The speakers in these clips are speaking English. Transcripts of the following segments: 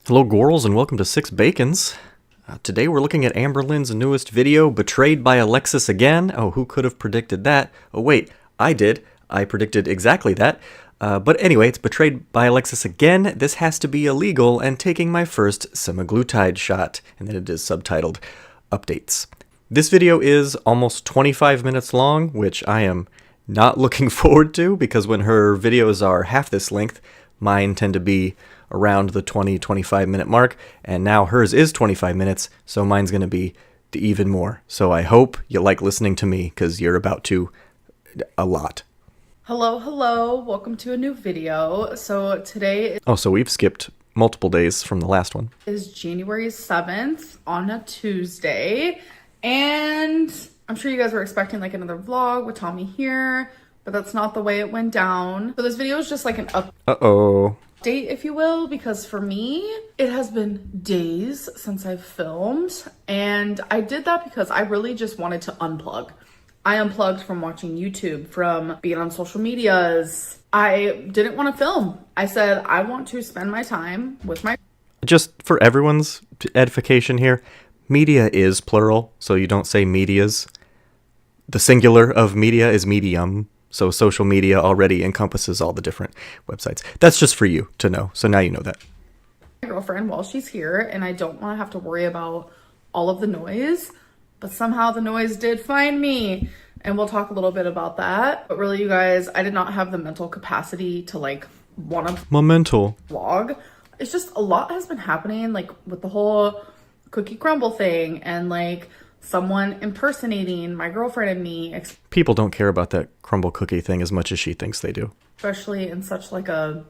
Hello, Gorals, and welcome to Six Bacons. Today we're looking at Amberlynn's newest video, Betrayed by Alexis Again. Oh, who could have predicted that? Oh, wait, I did. I predicted exactly that. But anyway, it's Betrayed by Alexis Again. This has to be illegal, and taking my first semaglutide shot. And then it is subtitled, Updates. This video is almost 25 minutes long, which I am not looking forward to, because when her videos are half this length, mine tend to be around the 20-25 minute mark, and now hers is 25 minutes, so mine's going to be even more. So I hope you like listening to me, because you're about to a lot. Hello, welcome to a new video. So today So we've skipped multiple days from the last one. is January 7th on a Tuesday, and I'm sure you guys were expecting like another vlog with Tommy here, but that's not the way it went down. So this video is just like an update, if you will, because for me, it has been days since I've filmed, and I did that because I really just wanted to unplug. I unplugged from watching YouTube, from being on social medias. I didn't want to film. I said, I want to spend my time with my... Just for everyone's edification here, media is plural, so you don't say medias. The singular of media is medium. So social media already encompasses all the different websites. That's just for you to know. So now you know that. My girlfriend while she's here, and I don't want to have to worry about all of the noise, but somehow the noise did find me, and we'll talk a little bit about that. But really, you guys, I did not have the mental capacity to like want to vlog. It's just a lot has been happening, like with the whole cookie crumble thing, and like someone impersonating my girlfriend and me. People don't care about that crumble cookie thing as much as she thinks they do. Especially in such like a,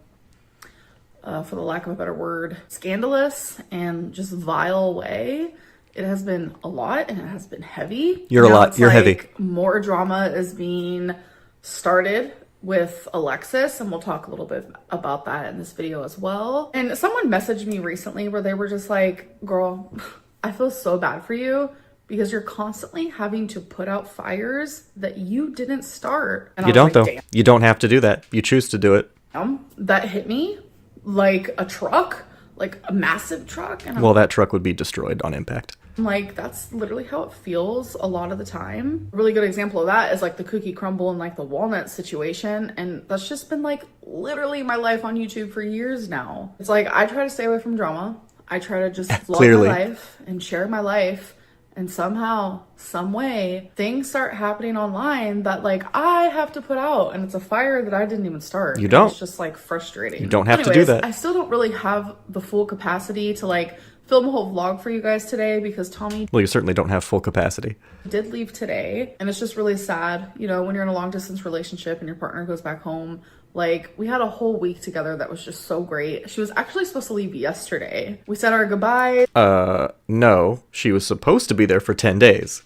for the lack of a better word, scandalous and just vile way. It has been a lot, and it has been heavy. You're heavy. More drama is being started with Alexis, and we'll talk a little bit about that in this video as well. And someone messaged me recently where they were just like, girl, I feel so bad for you, because you're constantly having to put out fires that you didn't start. And you don't, though. Damn. You don't have to do that. You choose to do it. That hit me like a truck, like a massive truck. And well, that truck would be destroyed on impact. I'm like, that's literally how it feels a lot of the time. A really good example of that is like the cookie crumble and like the walnut situation. And that's just been like literally my life on YouTube for years now. It's like, I try to stay away from drama. I try to just vlog my life and share my life. And somehow, some way, things start happening online that like I have to put out, and it's a fire that I didn't even start. You don't. It's just like frustrating. You don't have to do that. I still don't really have the full capacity to like film a whole vlog for you guys today, because Tommy... Well, you certainly don't have full capacity. ...did leave today, and it's just really sad, you know, when you're in a long distance relationship and your partner goes back home. Like, we had a whole week together that was just so great. She was actually supposed to leave yesterday. We said our goodbyes. No. She was supposed to be there for 10 days.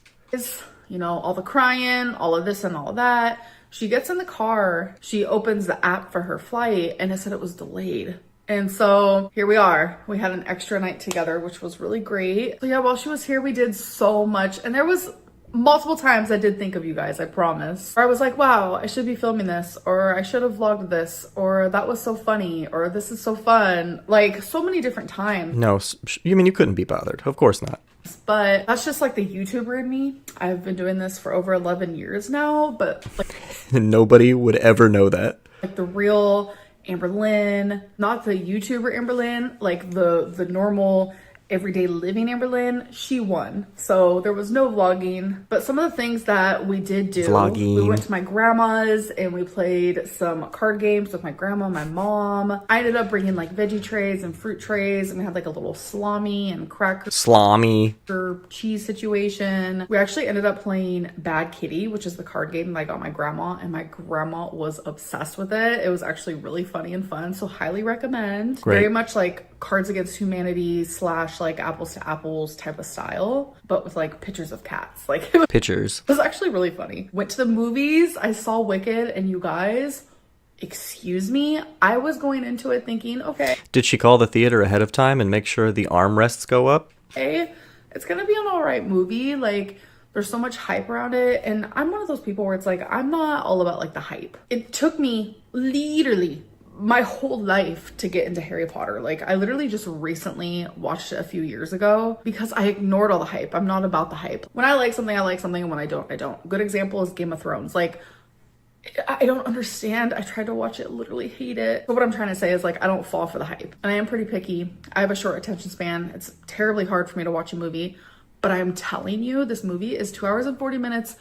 You know, all the crying, all of this and all of that. She gets in the car. She opens the app for her flight, and it said it was delayed. And so here we are. We had an extra night together, which was really great. So yeah, while she was here, we did so much. And there was multiple times I did think of you guys, I promise. Or I was like, wow, I should be filming this, or I should have vlogged this, or that was so funny, or this is so fun. Like, so many different times. No, you mean you couldn't be bothered? Of course not. But that's just like the YouTuber in me. I've been doing this for over 11 years now, but like... Nobody would ever know that. Like the real Amberlynn, not the YouTuber Amberlynn, like the normal... everyday living Amberlynn, she won. So there was no vlogging, but some of the things that we did do, we went to my grandma's and we played some card games with my grandma, my mom. I ended up bringing like veggie trays and fruit trays, and we had like a little salami and cracker cheese situation. We actually ended up playing Bad Kitty, which is the card game that I got my grandma, and my grandma was obsessed with it. It was actually really funny and fun, so highly recommend. Great. Very much like Cards Against Humanity / like apples to apples type of style, but with like pictures of cats. Like pictures. It was actually really funny. Went to the movies. I saw Wicked, and you guys, excuse me, I was going into it thinking, okay. Did she call the theater ahead of time and make sure the armrests go up? Hey, it's gonna be an all right movie. Like, there's so much hype around it, and I'm one of those people where it's like, I'm not all about like the hype. It took me literally my whole life to get into Harry Potter. Like, I literally just recently watched it a few years ago because I ignored all the hype. I'm not about the hype. When I like something, I like something, and when I don't, I don't. Good example is Game of Thrones. Like, I don't understand. I tried to watch it, literally hate it. But what I'm trying to say is, like, I don't fall for the hype. And I am pretty picky. I have a short attention span. It's terribly hard for me to watch a movie. But I am telling you, this movie is 2 hours and 40 minutes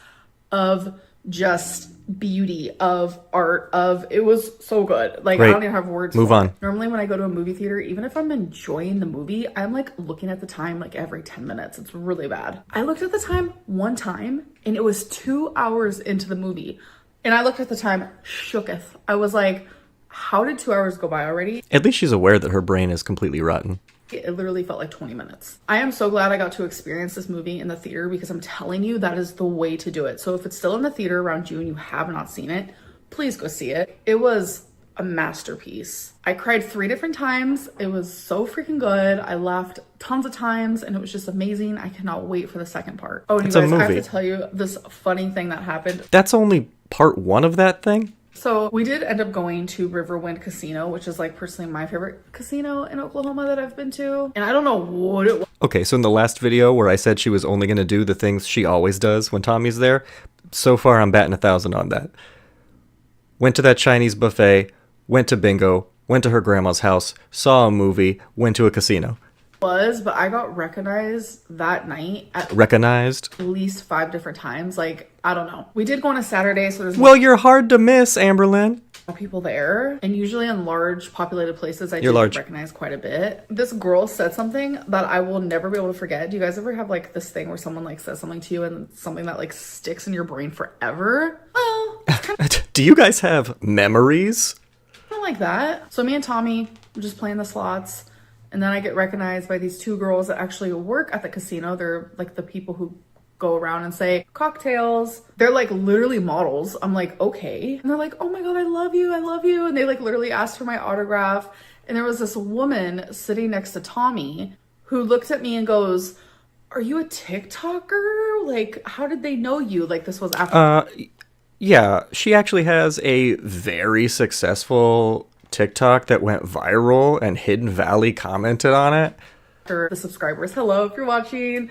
of just beauty, of art, of, it was so good. Like, Great. I don't even have words Move for on. it. Normally when I go to a movie theater, even if I'm enjoying the movie, I'm like looking at the time like every 10 minutes. It's really bad. I looked at the time one time and it was 2 hours into the movie. And I looked at the time, shooketh. I was like, how did 2 hours go by already? At least she's aware that her brain is completely rotten. It literally felt like 20 minutes. I am so glad I got to experience this movie in the theater because I'm telling you, that is the way to do it. So if it's still in the theater around you and you have not seen it, please go see it. It was a masterpiece. I cried 3 different times. It was so freaking good. I laughed tons of times and it was just amazing. I cannot wait for the second part. Oh, and It's you a guys, I have movie. to tell you this funny thing that happened. That's only part 1 of that thing? So we did end up going to Riverwind Casino, which is like personally my favorite casino in Oklahoma that I've been to. And I don't know what it was. Okay, so in the last video where I said she was only going to do the things she always does when Tommy's there, so far I'm batting 1,000 on that. Went to that Chinese buffet, went to bingo, went to her grandma's house, saw a movie, went to a casino. But I got recognized that night at Recognized? least 5 different times. Like, I don't know. We did go on a Saturday, so there's Well, you're hard to miss, Amberlynn. more people there. And usually in large populated places, I You're do large. recognize quite a bit. This girl said something that I will never be able to forget. Do you guys ever have like this thing where someone like says something to you and something that like sticks in your brain forever? Well, it's kind Do you guys have memories? of like that. So me and Tommy were just playing the slots. And then I get recognized by these 2 girls that actually work at the casino. They're like the people who go around and say cocktails. They're like literally models. I'm like, okay. And they're like, oh my God, I love you. I love you. And they like literally asked for my autograph. And there was this woman sitting next to Tommy who looked at me and goes, are you a TikToker? Like, how did they know you? Like, this was after. Yeah, she actually has a very successful TikTok that went viral and Hidden Valley commented on it. The subscribers, hello, if you're watching,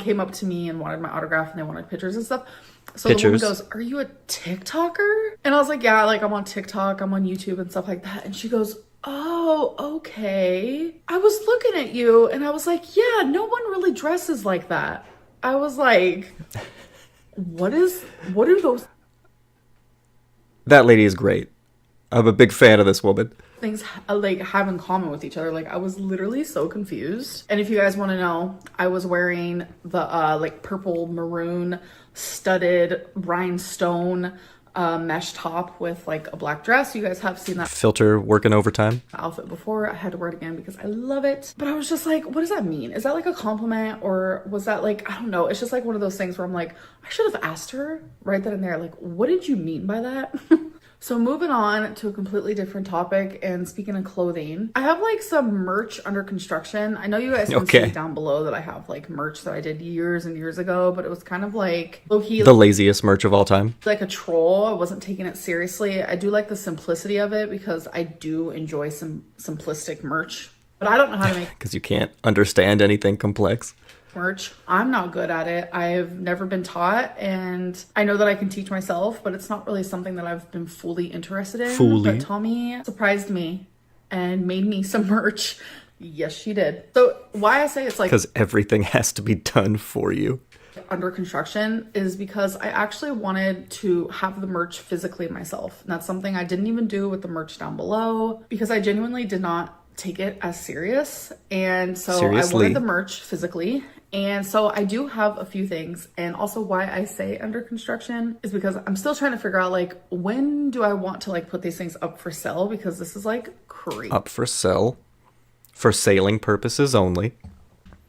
came up to me and wanted my autograph and they wanted pictures and stuff. So the woman goes, are you a TikToker? And I was like, yeah, like I'm on TikTok, I'm on YouTube and stuff like that. And she goes, oh, okay. I was looking at you and I was like, yeah, no one really dresses like that. I was like, what are those That lady is great. I'm a big fan of this woman. things like have in common with each other? Like, I was literally so confused. And if you guys want to know, I was wearing the like purple maroon studded rhinestone mesh top with like a black dress. You guys have seen that Filter working overtime. outfit before. I had to wear it again because I love it. But I was just like, what does that mean? Is that like a compliment, or was that like, I don't know. It's just like one of those things where I'm like, I should have asked her right then and there, like, what did you mean by that? So moving on to a completely different topic, and speaking of clothing, I have like some merch under construction. I know you guys can see down below that I have like merch that I did years and years ago, but it was kind of like low-key, The laziest merch of all time. like a troll. I wasn't taking it seriously. I do like the simplicity of it because I do enjoy some simplistic merch, but I don't know how to make Because you can't understand anything complex. merch. I'm not good at it. I've never been taught, and I know that I can teach myself, but it's not really something that I've been fully interested in. But Tommy surprised me and made me some merch. Yes, she did. So why I say it's like Because everything has to be done for you. under construction is because I actually wanted to have the merch physically myself. And that's something I didn't even do with the merch down below because I genuinely did not take it as serious. And so I wanted the merch physically. And so I do have a few things. And also why I say under construction is because I'm still trying to figure out like, when do I want to like put these things up for sale? Because this is like crazy. Up for sale. For sailing purposes only.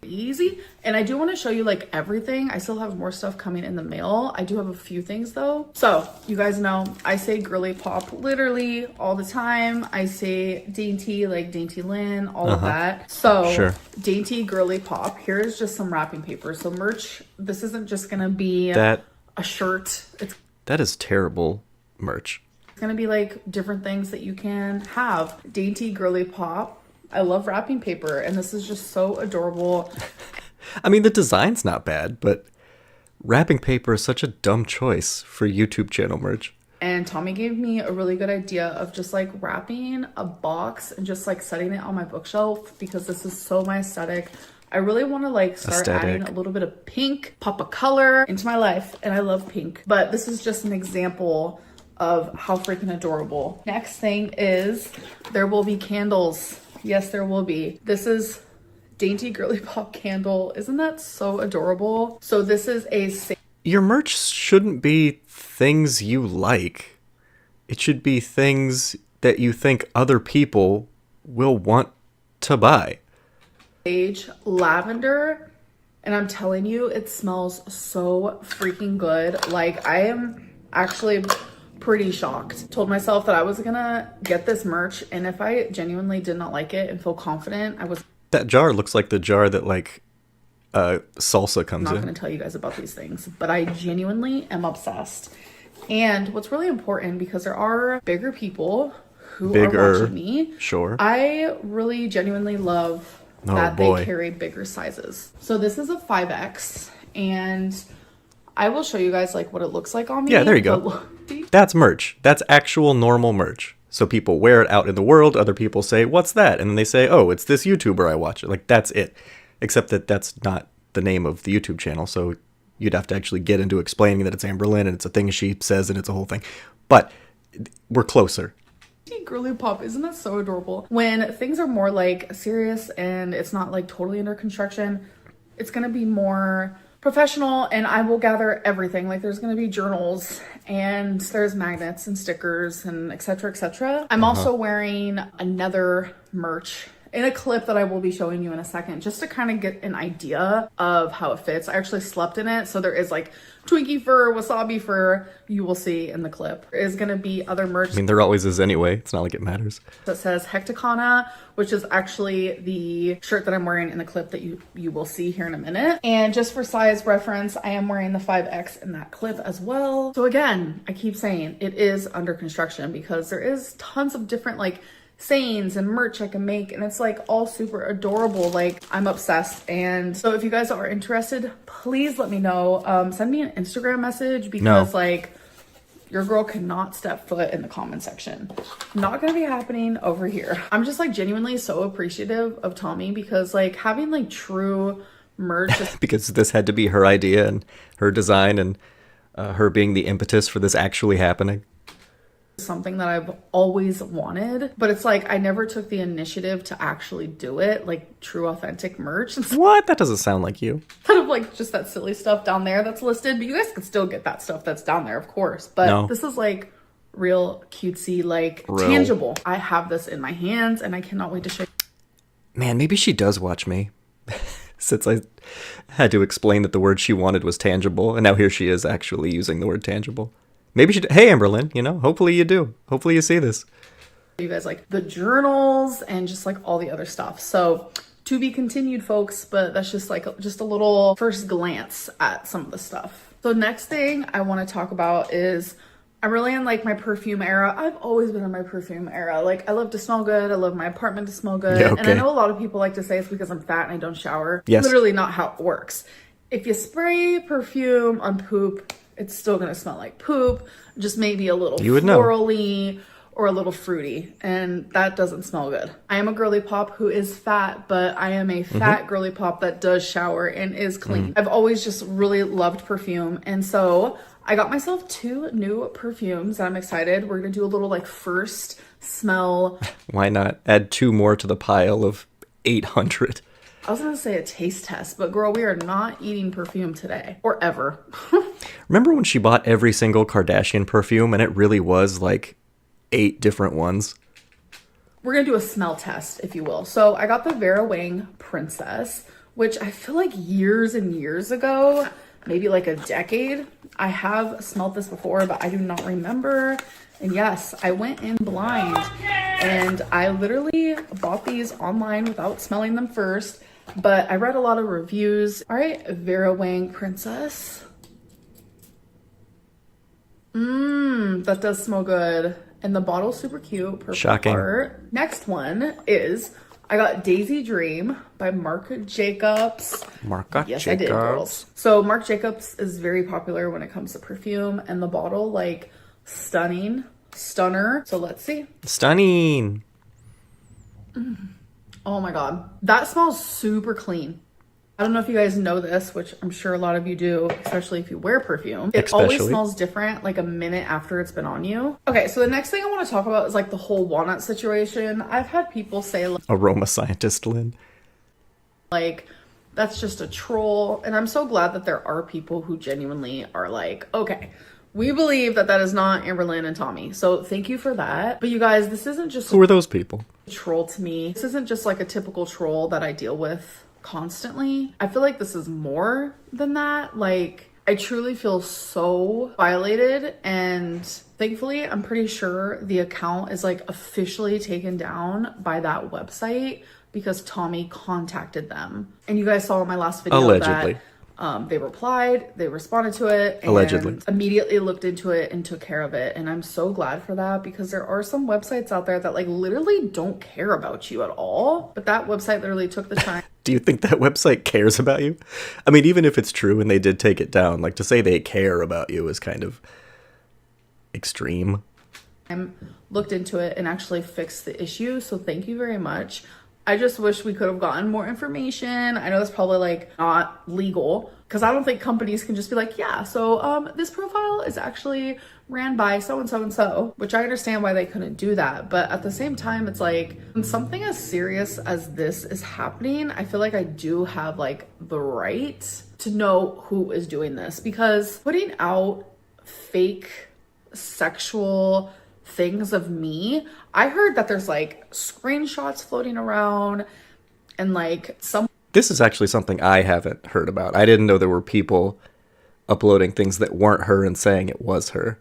Easy. And I do want to show you like everything. I still have more stuff coming in the mail. I do have a few things though. So you guys know I say girly pop literally all the time. I say dainty, like Dainty Lynn, all of that. So dainty girly pop. Here's just some wrapping paper. So merch, this isn't just gonna be a shirt. That is terrible merch. It's gonna be like different things that you can have. Dainty girly pop. I love wrapping paper, and this is just so adorable. I mean, the design's not bad, but wrapping paper is such a dumb choice for YouTube channel merch. And Tommy gave me a really good idea of just like wrapping a box and just like setting it on my bookshelf, because this is so my aesthetic. I really want to like start adding a little bit of pink, pop a color into my life, and I love pink. But this is just an example of how freaking adorable. Next thing is there will be candles. Yes, there will be. This is Dainty Girly Pop candle. Isn't that so adorable? So this is a... Your merch shouldn't be things you like. It should be things that you think other people will want to buy. Sage lavender, and I'm telling you, it smells so freaking good. Like, I am actually pretty shocked. Told myself that I was gonna get this merch, and if I genuinely did not like it and feel confident, I was... That jar looks like the jar that like salsa comes in. I'm not gonna tell you guys about these things, but I genuinely am obsessed. And what's really important, because there are bigger people who are watching me. Sure. I really genuinely love that they carry bigger sizes. So this is a 5X, and I will show you guys like what it looks like on me. Yeah, there you go. That's merch. That's actual normal merch. So people wear it out in the world. Other people say, "What's that?" And then they say, "Oh, it's this YouTuber I watch." Like, that's it. Except that that's not the name of the YouTube channel. So you'd have to actually get into explaining that it's Amberlynn and it's a thing she says and it's a whole thing. But we're closer. Girly pop, isn't that so adorable? When things are more like serious and it's not like totally under construction, it's gonna be more professional, and I will gather everything. Like, there's gonna be journals, and there's magnets and stickers and etc, etc. I'm also wearing another merch in a clip that I will be showing you in a second, just to kind of get an idea of how it fits. I actually slept in it, so there is like Twinkie fur, wasabi fur, you will see in the clip. There is gonna be other merch. I mean, there always is anyway. It's not like it matters. That says Hecticana, which is actually the shirt that I'm wearing in the clip that you will see here in a minute. And just for size reference, I am wearing the 5X in that clip as well. So again, I keep saying it is under construction, because there is tons of different like sayings and merch I can make, and it's like all super adorable. Like, I'm obsessed. And so if you guys are interested, please let me know. Send me an Instagram message, because like, your girl cannot step foot in the comment section. Not gonna be happening over here. I'm just like genuinely so appreciative of Tommy, because like having like true merch because this had to be her idea and her design, and her being the impetus for this actually happening. Something that I've always wanted, but it's like I never took the initiative to actually do it, like true authentic merch. What? That doesn't sound like you. Kind of like just that silly stuff down there that's listed, but you guys can still get that stuff that's down there, of course. But this is like real cutesy, like tangible. I have this in my hands, and I cannot wait to show you. Man, maybe she does watch me. Since I had to explain that the word she wanted was tangible, and now here she is actually using the word tangible. Maybe she... Hey, Amberlynn, you know, hopefully you do. Hopefully you see this. You guys like the journals and just like all the other stuff. So to be continued, folks, but that's just like just a little first glance at some of the stuff. So next thing I want to talk about is I'm really in like my perfume era. I've always been in my perfume era. Like, I love to smell good. I love my apartment to smell good. Yeah, okay. And I know a lot of people like to say it's because I'm fat and I don't shower. Yes. Literally not how it works. If you spray perfume on poop, it's still gonna smell like poop, just maybe a little florally or a little fruity, and that doesn't smell good. I am a girly pop who is fat, but I am a fat girly pop that does shower and is clean. I've always just really loved perfume, and so I got myself 2 new perfumes, and I'm excited. We're gonna do a little like first smell. Why not add 2 more to the pile of 800? I was gonna say a taste test, but girl, we are not eating perfume today or ever. Remember when she bought every single Kardashian perfume and it really was like 8 different ones? We're gonna do a smell test, if you will. So I got the Vera Wang Princess, which I feel like years and years ago, maybe like a decade, I have smelled this before, but I do not remember. And yes, I went in blind, and I literally bought these online without smelling them first. But I read a lot of reviews. All right, Vera Wang Princess. That does smell good. And the bottle's super cute. Purple Shocking. heart. Next one is I got Daisy Dream by Marc Jacobs. Yes, I did, girls. So Marc Jacobs is very popular when it comes to perfume, and the bottle, like, stunner. So let's see. Stunning. Oh my god, that smells super clean. I don't know if you guys know this, which I'm sure a lot of you do, especially if you wear perfume. It always smells different like a minute after it's been on you. Okay, so the next thing I want to talk about is like the whole walnut situation. I've had people say like, aroma scientist Lynn, like, that's just a troll. And I'm so glad that there are people who genuinely are like, okay, we believe that that is not Amberlynn and Tommy. So thank you for that. But you guys, this isn't just who are those people? A troll to me. This isn't just like a typical troll that I deal with constantly. I feel like this is more than that. Like, I truly feel so violated, and thankfully I'm pretty sure the account is like officially taken down by that website because Tommy contacted them. And you guys saw in my last video allegedly that they replied, they responded to it, and allegedly immediately looked into it and took care of it. And I'm so glad for that, because there are some websites out there that like literally don't care about you at all. But that website literally took the time. Do you think that website cares about you? I mean, even if it's true and they did take it down, like, to say they care about you is kind of extreme. Looked into it and actually fixed the issue. So thank you very much. I just wish we could have gotten more information. I know that's probably like not legal, because I don't think companies can just be like, yeah, so this profile is actually ran by so and so and so, which I understand why they couldn't do that. But at the same time, it's like, when something as serious as this is happening, I feel like I do have like the right to know who is doing this, because putting out fake sexual things of me, I heard that there's like screenshots floating around, and like some. This is actually something I haven't heard about. I didn't know there were people uploading things that weren't her and saying it was her.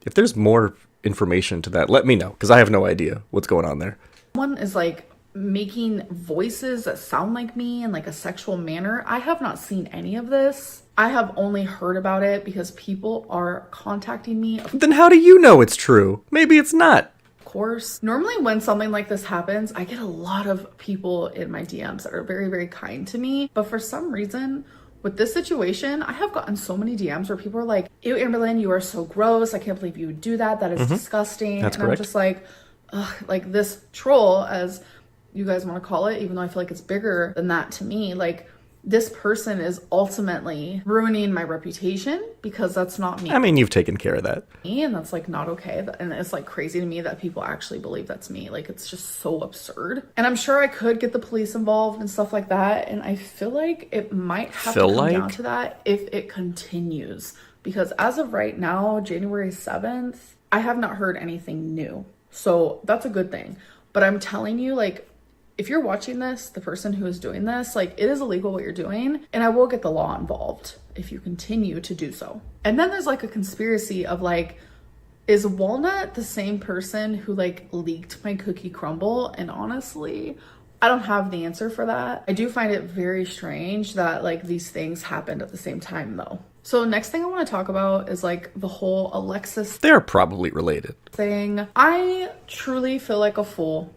If there's more information to that, let me know, because I have no idea what's going on there. One is like making voices that sound like me in like a sexual manner. I have not seen any of this. I have only heard about it because people are contacting me. Then how do you know it's true? Maybe it's not. Of course. Normally when something like this happens, I get a lot of people in my DMs that are very, very kind to me. But for some reason, with this situation, I have gotten so many DMs where people are like, ew, Amberlynn, you are so gross. I can't believe you would do that. That is disgusting. That's and correct. I'm just like, ugh, like this troll, as you guys want to call it, even though I feel like it's bigger than that to me, like, this person is ultimately ruining my reputation, because that's not me. I mean, you've taken care of that. And that's like not okay. And it's like crazy to me that people actually believe that's me. Like, it's just so absurd. And I'm sure I could get the police involved and stuff like that. And I feel like it might have to come down to that if it continues. Because as of right now, January 7th, I have not heard anything new. So that's a good thing. But I'm telling you, like, if you're watching this, the person who is doing this, like, it is illegal what you're doing, and I will get the law involved if you continue to do so. And then there's like a conspiracy of like, is Walnut the same person who like leaked my cookie crumble? And honestly, I don't have the answer for that. I do find it very strange that like these things happened at the same time though. So next thing I want to talk about is like the whole Alexis. They're probably related. Thing. I truly feel like a fool.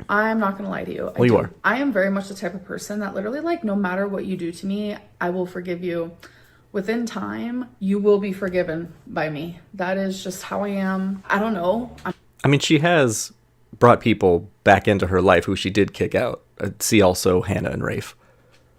I'm not gonna lie to you. Well, you are. I am very much the type of person that literally, like, no matter what you do to me, I will forgive you. Within time, you will be forgiven by me. That is just how I am. I don't know. I mean, she has brought people back into her life who she did kick out. See also Hannah and Rafe.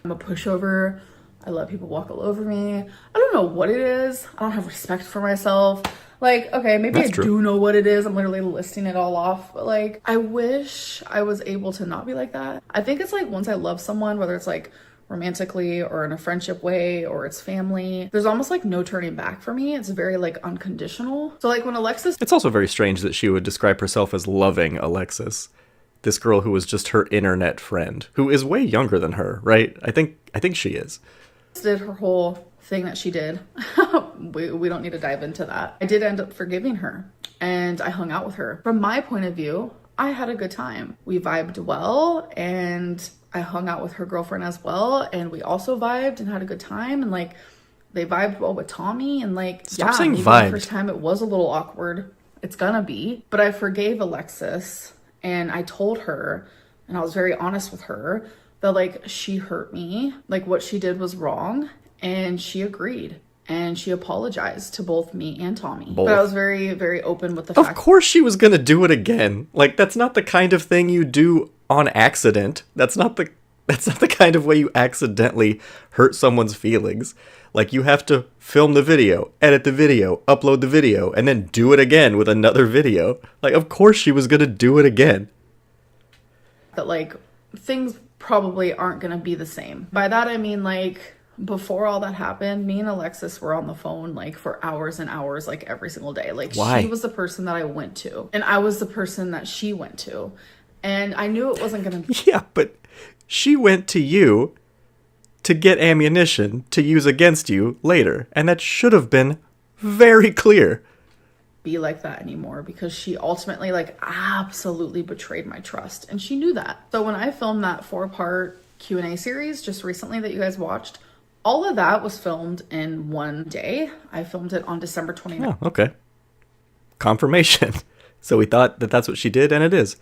I'm a pushover. I let people walk all over me. I don't know what it is. I don't have respect for myself. Like, okay, maybe I do know what it is. I'm literally listing it all off. But like, I wish I was able to not be like that. I think it's like once I love someone, whether it's like romantically or in a friendship way or it's family, there's almost like no turning back for me. It's very like unconditional. So like when Alexis. It's also very strange that she would describe herself as loving Alexis. This girl who was just her internet friend, who is way younger than her, right? I think she is. Did her whole thing that she did. we don't need to dive into that. I did end up forgiving her and I hung out with her. From my point of view, I had a good time. We vibed well and I hung out with her girlfriend as well, and we also vibed and had a good time, and like they vibed well with Tommy, and like Stop saying maybe vibed. the first time it was a little awkward It's gonna be. But I forgave Alexis, and I told her, and I was very honest with her, that like she hurt me, like what she did was wrong, and she agreed. And she apologized to both me and Tommy. Both. But I was very, very open with the Of fact. course she was gonna do it again. Like, that's not the kind of thing you do on accident. That's not the kind of way you accidentally hurt someone's feelings. Like, you have to film the video, edit the video, upload the video, and then do it again with another video. Like, of course she was gonna do it again. That like things probably aren't gonna be the same. By that I mean like before all that happened, me and Alexis were on the phone like for hours and hours, like every single day. Like Why? She was the person that I went to, and I was the person that she went to. And I knew it wasn't gonna be Yeah, but she went to you to get ammunition to use against you later, and that should have been very clear. like that anymore, because she ultimately like absolutely betrayed my trust, and she knew that. So when I filmed that 4-part Q&A series just recently that you guys watched, all of that was filmed in one day. I filmed it on December 29th. Oh, okay. Confirmation. So we thought that that's what she did, and it is.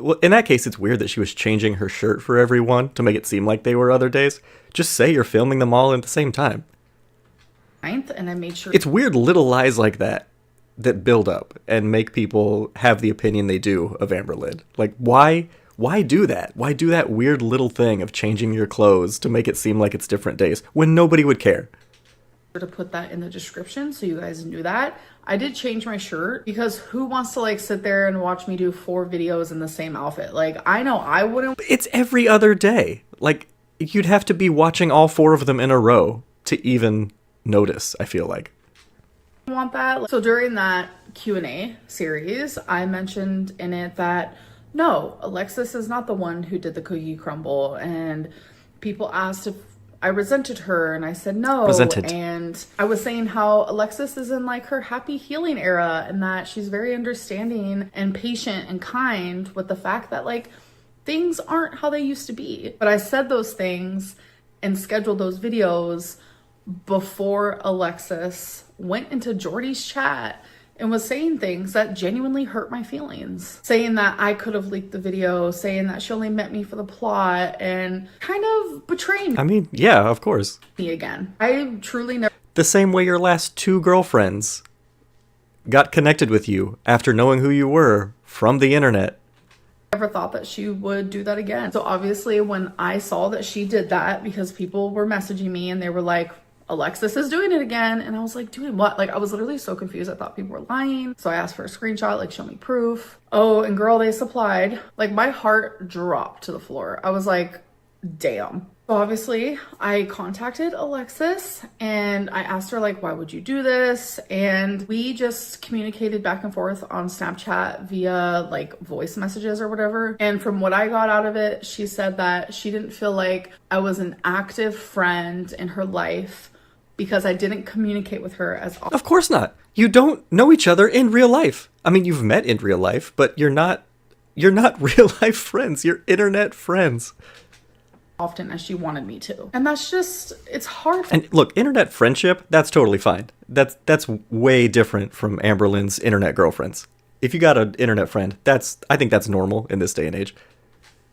Well, in that case, it's weird that she was changing her shirt for everyone to make it seem like they were other days. Just say you're filming them all at the same time. And I made sure It's weird little lies like that build up and make people have the opinion they do of Amberlynn. Like, why do that? Why do that weird little thing of changing your clothes to make it seem like it's different days when nobody would care? to put that in the description so you guys knew that. I did change my shirt because who wants to like sit there and watch me do 4 videos in the same outfit? Like, I know I wouldn't. It's every other day. Like, you'd have to be watching all 4 of them in a row to even notice, I feel like. Want that. So during that Q&A series, I mentioned in it that no, Alexis is not the one who did the cookie crumble, and people asked if I resented her, and I said no. Resented. And I was saying how Alexis is in like her happy healing era, and that she's very understanding and patient and kind with the fact that like things aren't how they used to be. But I said those things and scheduled those videos before Alexis went into Jordy's chat and was saying things that genuinely hurt my feelings. Saying that I could have leaked the video, saying that she only met me for the plot, and kind of betraying I mean, yeah, of course. me again. I truly never The same way your last 2 girlfriends got connected with you after knowing who you were from the internet. thought that she would do that again. So obviously when I saw that she did that, because people were messaging me and they were like, Alexis is doing it again. And I was like, doing what? Like, I was literally so confused. I thought people were lying. So I asked for a screenshot, like, show me proof. Oh, and girl, they supplied. Like, my heart dropped to the floor. I was like, damn. So obviously I contacted Alexis and I asked her like, why would you do this? And we just communicated back and forth on Snapchat via like voice messages or whatever. And from what I got out of it, she said that she didn't feel like I was an active friend in her life because I didn't communicate with her as often. Of course not. You don't know each other in real life. I mean, you've met in real life, but you're not real life friends. You're internet friends. As she wanted me to. And that's just, it's hard. And look, internet friendship, that's totally fine. That's way different from Amberlynn's internet girlfriends. If you got an internet friend, I think that's normal in this day and age.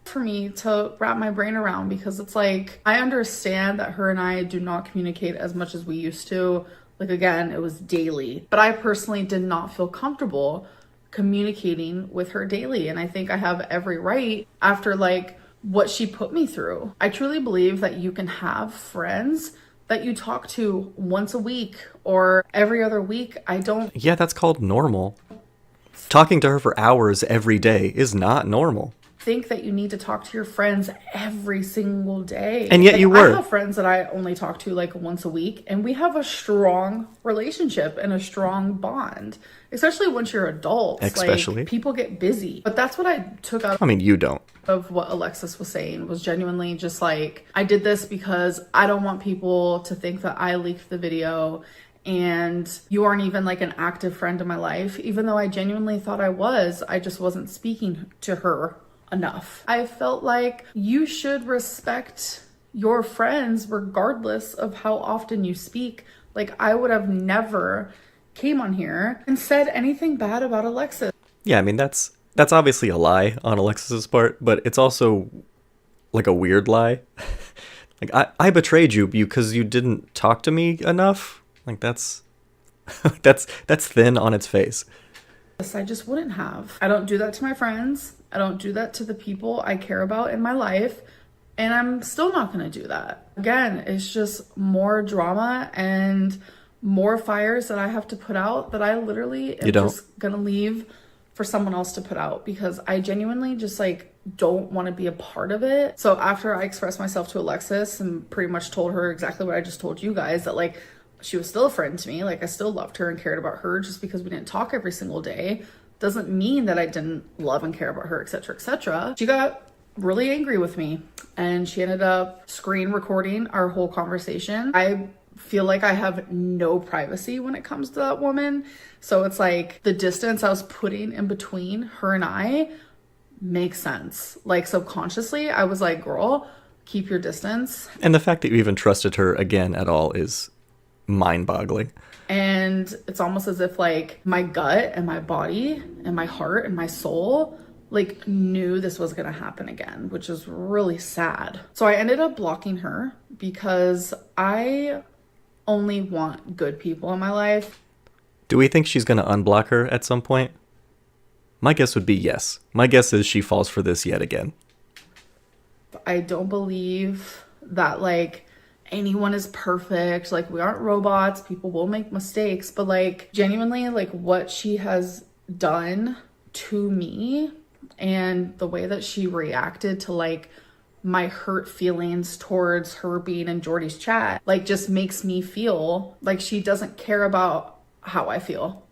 For me to wrap my brain around, because it's like, I understand that her and I do not communicate as much as we used to. Like, again, it was daily. But I personally did not feel comfortable communicating with her daily. And I think I have every right after like what she put me through. I truly believe that you can have friends that you talk to once a week or every other week. Yeah, that's called normal. Talking to her for hours every day is not normal. Think that you need to talk to your friends every single day. And yet like, you were. I have friends that I only talk to like once a week, and we have a strong relationship and a strong bond, especially once you're adults. Especially. Like, people get busy. But that's what I took out I mean, you don't. of what Alexis was saying, was genuinely just like, I did this because I don't want people to think that I leaked the video and you aren't even like an active friend in my life, even though I genuinely thought I was. I just wasn't speaking to her enough. I felt like you should respect your friends regardless of how often you speak. Like, I would have never came on here and said anything bad about Alexis. Yeah, I mean, that's obviously a lie on Alexis's part, but it's also like a weird lie. Like, I betrayed you because you didn't talk to me enough. Like, that's that's thin on its face. I just wouldn't have. I don't do that to my friends. I don't do that to the people I care about in my life. And I'm still not going to do that. Again, it's just more drama and more fires that I have to put out that I literally am just going to leave for someone else to put out, because I genuinely just like don't want to be a part of it. So after I expressed myself to Alexis and pretty much told her exactly what I just told you guys, that like she was still a friend to me, like I still loved her and cared about her, just because we didn't talk every single day doesn't mean that I didn't love and care about her, etc., etc. She got really angry with me and she ended up screen recording our whole conversation. I feel like I have no privacy when it comes to that woman. So it's like the distance I was putting in between her and I makes sense. Like subconsciously, I was like, girl, keep your distance. And the fact that you even trusted her again at all is mind-boggling. And it's almost as if like my gut and my body and my heart and my soul like knew this was gonna happen again, which is really sad. So I ended up blocking her because I only want good people in my life. Do we think she's gonna unblock her at some point? My guess would be yes. My guess is she falls for this yet again. I don't believe that like anyone is perfect. Like we aren't robots. People will make mistakes, but like genuinely like what she has done to me and the way that she reacted to like my hurt feelings towards her being in Jordy's chat, like just makes me feel like she doesn't care about how I feel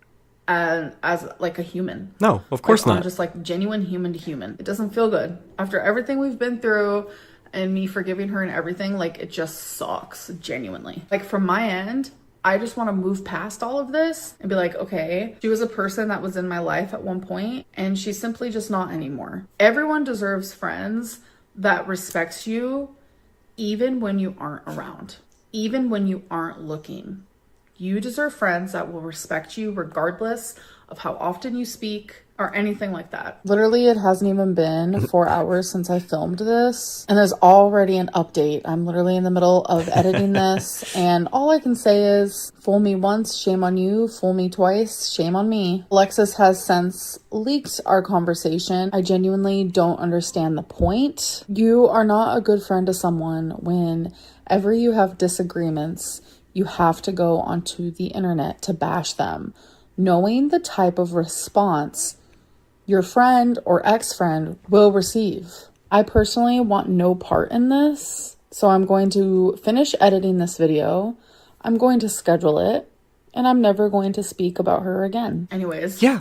as like a human. No, of course like, not. Just like genuine human to human. It doesn't feel good after everything we've been through and me forgiving her and everything. Like it just sucks, genuinely. Like from my end, I just want to move past all of this and be like, okay, she was a person that was in my life at one point and she's simply just not anymore. Everyone deserves friends that respects you even when you aren't around, even when you aren't looking. You deserve friends that will respect you regardless of how often you speak or anything like that. Literally, it hasn't even been 4 hours since I filmed this, and there's already an update. I'm literally in the middle of editing this, and all I can say is, fool me once, shame on you. Fool me twice, shame on me. Alexis has since leaked our conversation. I genuinely don't understand the point. You are not a good friend to someone whenever you have disagreements. You have to go onto the internet to bash them, knowing the type of response your friend or ex-friend will receive. I personally want no part in this, so I'm going to finish editing this video. I'm going to schedule it, and I'm never going to speak about her again. Anyways. Yeah,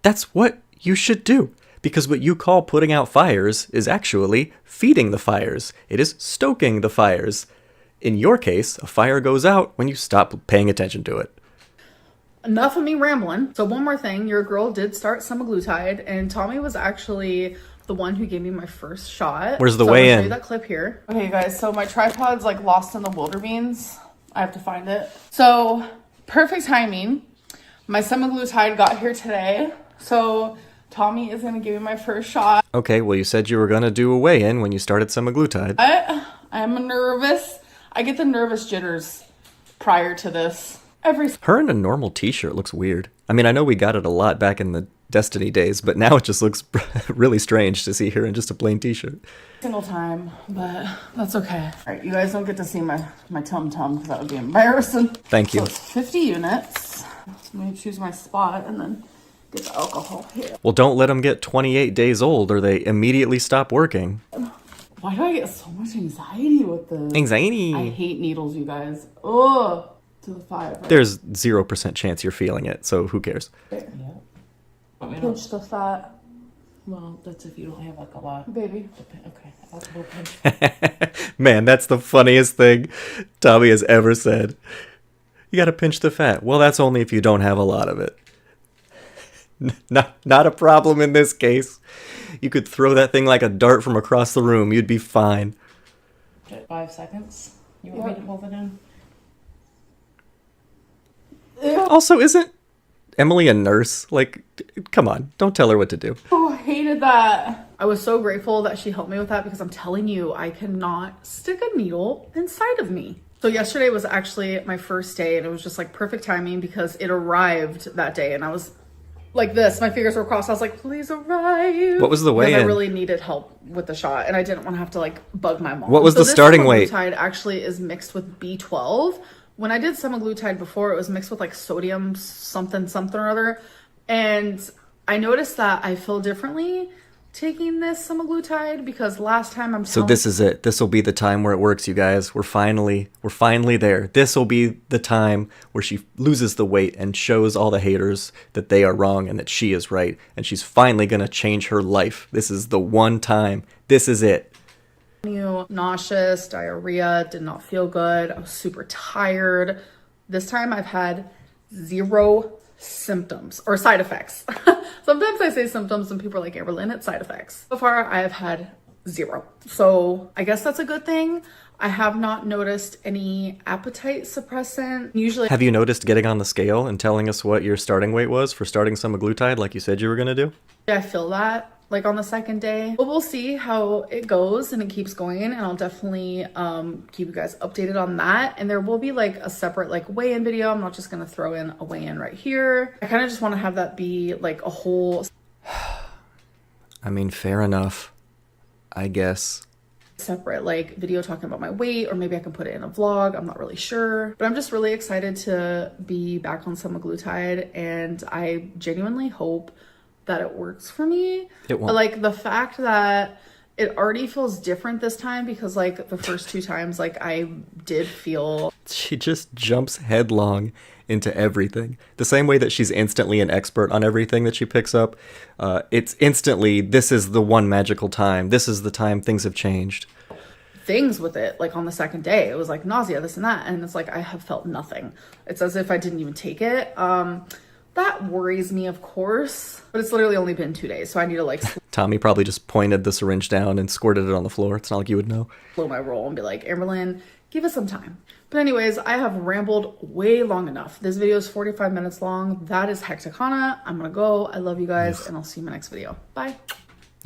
that's what you should do. Because what you call putting out fires is actually feeding the fires. It is stoking the fires. In your case, a fire goes out when you stop paying attention to it. Enough of me rambling. So one more thing, your girl did start semaglutide, and Tommy was actually the one who gave me my first shot. Where's the so weigh I'm gonna in? show you that clip here. Okay, you guys, so my tripod's like lost in the wildebeins. I have to find it. So perfect timing. My semaglutide got here today. So Tommy is gonna give me my first shot. Okay, well you said you were gonna do a weigh-in when you started semaglutide. I'm nervous. I get the nervous jitters prior to this. Her in a normal t-shirt looks weird. I mean, I know we got it a lot back in the Destiny days, but now it just looks really strange to see her in just a plain t-shirt. Single time, but that's okay. All right, you guys don't get to see my tum-tum because that would be embarrassing. Thank you. So it's 50 units. Let me choose my spot and then get the alcohol here. Well, don't let them get 28 days old or they immediately stop working. Why do I get so much anxiety with this? Anxiety. I hate needles, you guys. Ugh. To the 5. Right? There's 0% chance you're feeling it, so who cares? There. Yeah. Pinch the fat. Well, that's if you don't have like a lot. Baby. Okay. I'll pinch. Man, that's the funniest thing Tommy has ever said. You gotta pinch the fat. Well, that's only if you don't have a lot of it. Not a problem in this case. You could throw that thing like a dart from across the room. You'd be fine. 5 seconds. You want me to hold it in? Also, isn't Emily a nurse? Like, come on, don't tell her what to do. Oh, I hated that. I was so grateful that she helped me with that because I'm telling you, I cannot stick a needle inside of me. So yesterday was actually my first day and it was just like perfect timing because it arrived that day and I was like this, my fingers were crossed. I was like, please arrive. What was the weigh-in? Because I really needed help with the shot and I didn't want to have to like bug my mom. What was the starting weight? Semaglutide actually is mixed with B12. When I did semaglutide before, it was mixed with like sodium something or other. And I noticed that I feel differently taking this semaglutide because last time So this is it. This will be the time where it works, you guys. We're finally there. This will be the time where she loses the weight and shows all the haters that they are wrong and that she is right. And she's finally going to change her life. This is the one time. This is it. Nauseous, diarrhea, did not feel good. I was super tired. This time I've had 0 symptoms or side effects. Sometimes I say symptoms and people are like, Amberlynn, it's side effects. So far I have had 0. So I guess that's a good thing. I have not noticed any appetite suppressant. Usually, have you noticed getting on the scale and telling us what your starting weight was for starting semaglutide like you said you were going to do? I feel that like on the second day, but we'll see how it goes and it keeps going, and I'll definitely keep you guys updated on that. And there will be like a separate like weigh-in video. I'm not just gonna throw in a weigh-in right here. I kind of just want to have that be like a whole I mean, fair enough, I guess. Separate like video talking about my weight, or maybe I can put it in a vlog. I'm not really sure, but I'm just really excited to be back on semaglutide, and I genuinely hope that it works for me. It won't. But like the fact that it already feels different this time, because like the first 2 times like I did feel she just jumps headlong into everything. The same way that she's instantly an expert on everything that she picks up. It's instantly, this is the one magical time. This is the time things have changed. Things with it. Like on the second day, it was like nausea, this and that. And it's like, I have felt nothing. It's as if I didn't even take it. That worries me, of course, but it's literally only been 2 days. So I need to like Tommy probably just pointed the syringe down and squirted it on the floor. It's not like you would know. Slow my roll and be like, Amberlynn, give us some time. But anyways, I have rambled way long enough. This video is 45 minutes long. That is hecticana. I'm gonna go. I love you guys, and I'll see you in my next video. Bye.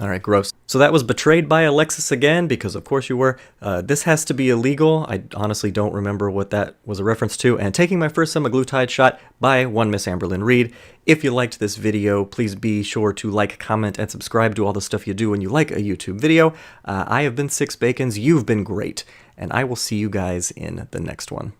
All right, gross. So that was betrayed by Alexis again, because of course you were. This has to be illegal. I honestly don't remember what that was a reference to. And taking my first semaglutide shot by one Miss Amberlynn Reid. If you liked this video, please be sure to like, comment, and subscribe to all the stuff you do when you like a YouTube video. I have been Six Bacons. You've been great. And I will see you guys in the next one.